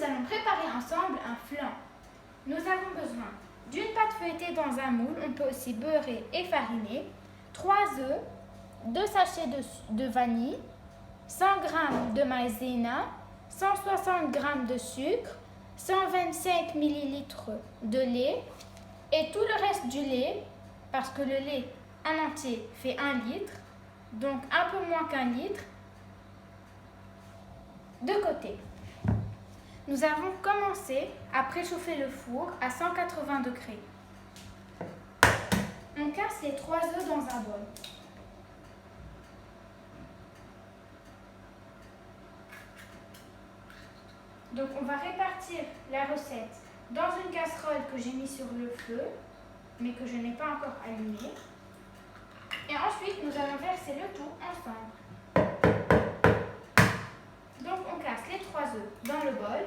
allons préparer ensemble un flan. Nous avons besoin d'une pâte feuilletée dans un moule, on peut aussi beurrer et fariner, 3 œufs, 2 sachets de vanille, 100 g de maïzena, 160 g de sucre, 125 ml de lait et tout le reste du lait, parce que le lait en entier fait 1 litre, donc un peu moins qu'1 litre, de côté. Nous avons commencé à préchauffer le four à 180 degrés. On casse les 3 œufs dans un bol. Donc on va répartir la recette dans une casserole que j'ai mise sur le feu, mais que je n'ai pas encore allumée. Et ensuite, nous allons verser le tout ensemble. Donc on casse les 3 œufs dans le bol.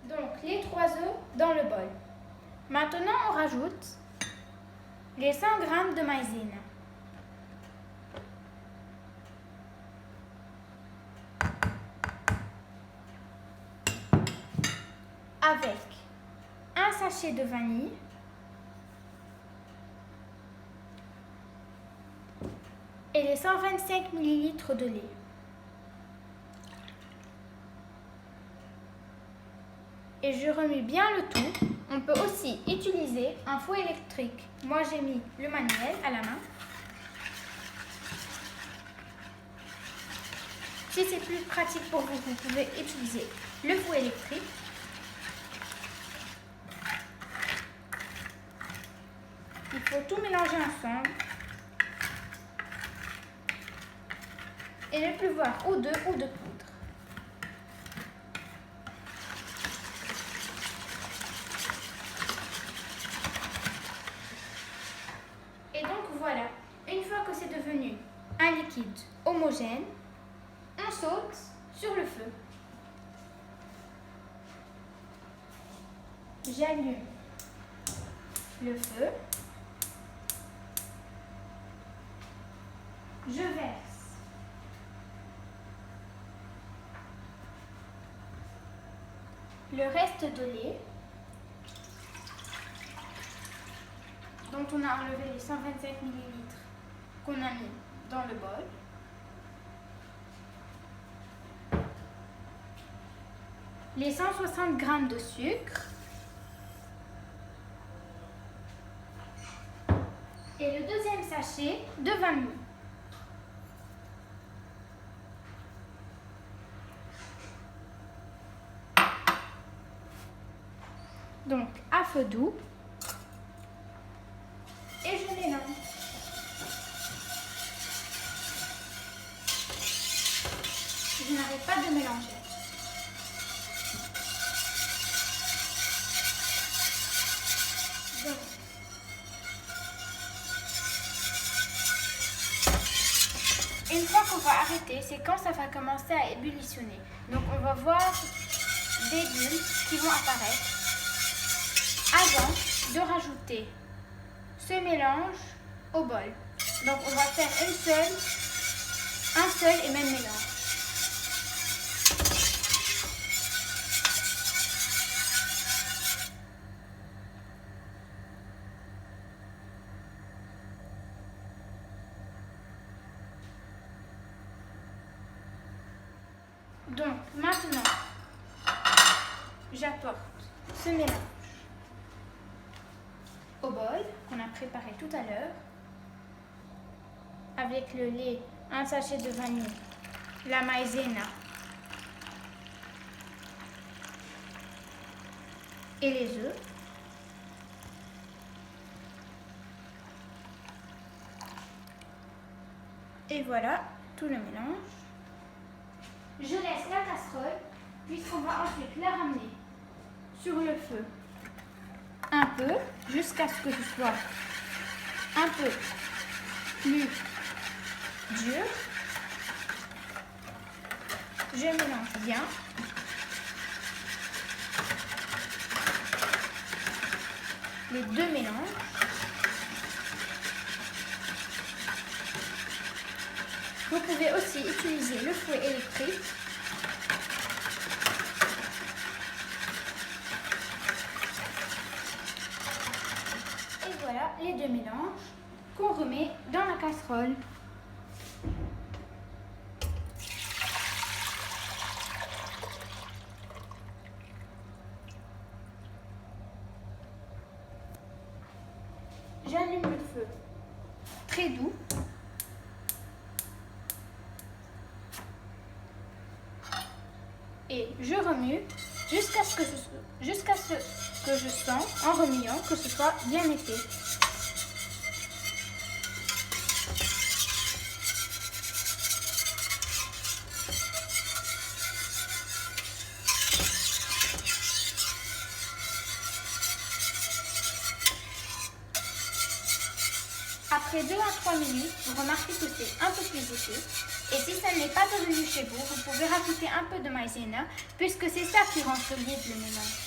Donc les 3 œufs dans le bol. Maintenant on rajoute les 100 g de maïzena. Avec un sachet de vanille et les 125 ml de lait. Et je remue bien le tout. On peut aussi utiliser un fouet électrique. Moi j'ai mis le manuel à la main. Si c'est plus pratique pour vous, vous pouvez utiliser le fouet électrique. Il faut tout mélanger ensemble et ne plus voir ou d'œufs ou de poudre. Et donc voilà, une fois que c'est devenu un liquide homogène, on saute sur le feu. J'allume le feu. Je verse le reste de lait dont on a enlevé les 125 ml qu'on a mis dans le bol. Les 160 g de sucre et le deuxième sachet de vanille. Donc à feu doux et je mélange. Je n'arrête pas de mélanger. Donc, une fois qu'on va arrêter, c'est quand ça va commencer à ébullitionner. Donc on va voir des bulles qui vont apparaître avant de rajouter ce mélange au bol. Donc on va faire un seul et même mélange. Donc maintenant, j'apporte ce mélange au bol qu'on a préparé tout à l'heure, avec le lait, un sachet de vanille, la maïzena et les œufs. Et voilà tout le mélange. Je laisse la casserole puisqu'on va ensuite la ramener sur le feu un peu jusqu'à ce que ce soit un peu plus dur. Je mélange bien. les deux mélanges. Vous pouvez aussi utiliser le fouet électrique. Et voilà les deux mélanges qu'on remet dans la casserole. J'allume le feu très doux. Et je remue jusqu'à ce que je sens, en remuant, que ce soit bien épais. Après 2 à 3 minutes, vous remarquez que c'est un peu plus épais. Et si ça n'est pas devenu chez vous, vous pouvez rajouter un peu de maïzena, puisque c'est ça qui rend solide le mélange.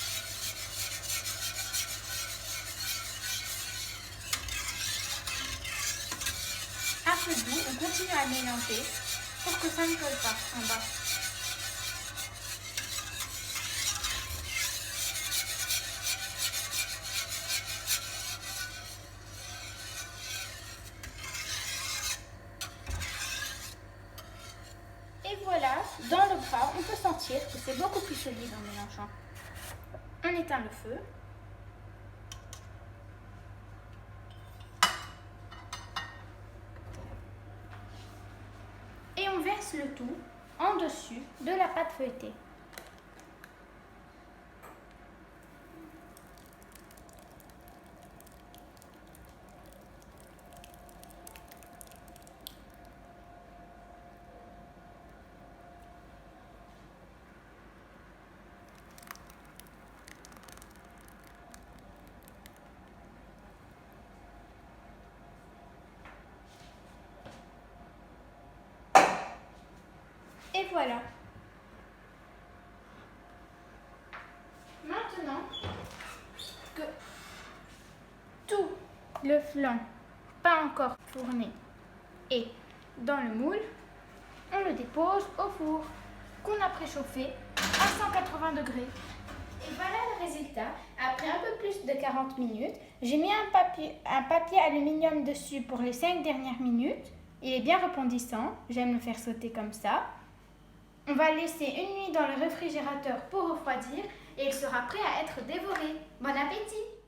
À feu doux, on continue à mélanger pour que ça ne colle pas en bas. Et voilà, dans le gras, on peut sentir que c'est beaucoup plus solide en mélangeant. On éteint le feu. Et on verse le tout en dessus de la pâte feuilletée. Et voilà. Maintenant que tout le flan, pas encore fourné, est dans le moule, on le dépose au four qu'on a préchauffé à 180 degrés. Et voilà le résultat. Après un peu plus de 40 minutes, j'ai mis un papier aluminium dessus pour les 5 dernières minutes. Il est bien rebondissant, j'aime le faire sauter comme ça. On va le laisser une nuit dans le réfrigérateur pour refroidir et il sera prêt à être dévoré. Bon appétit!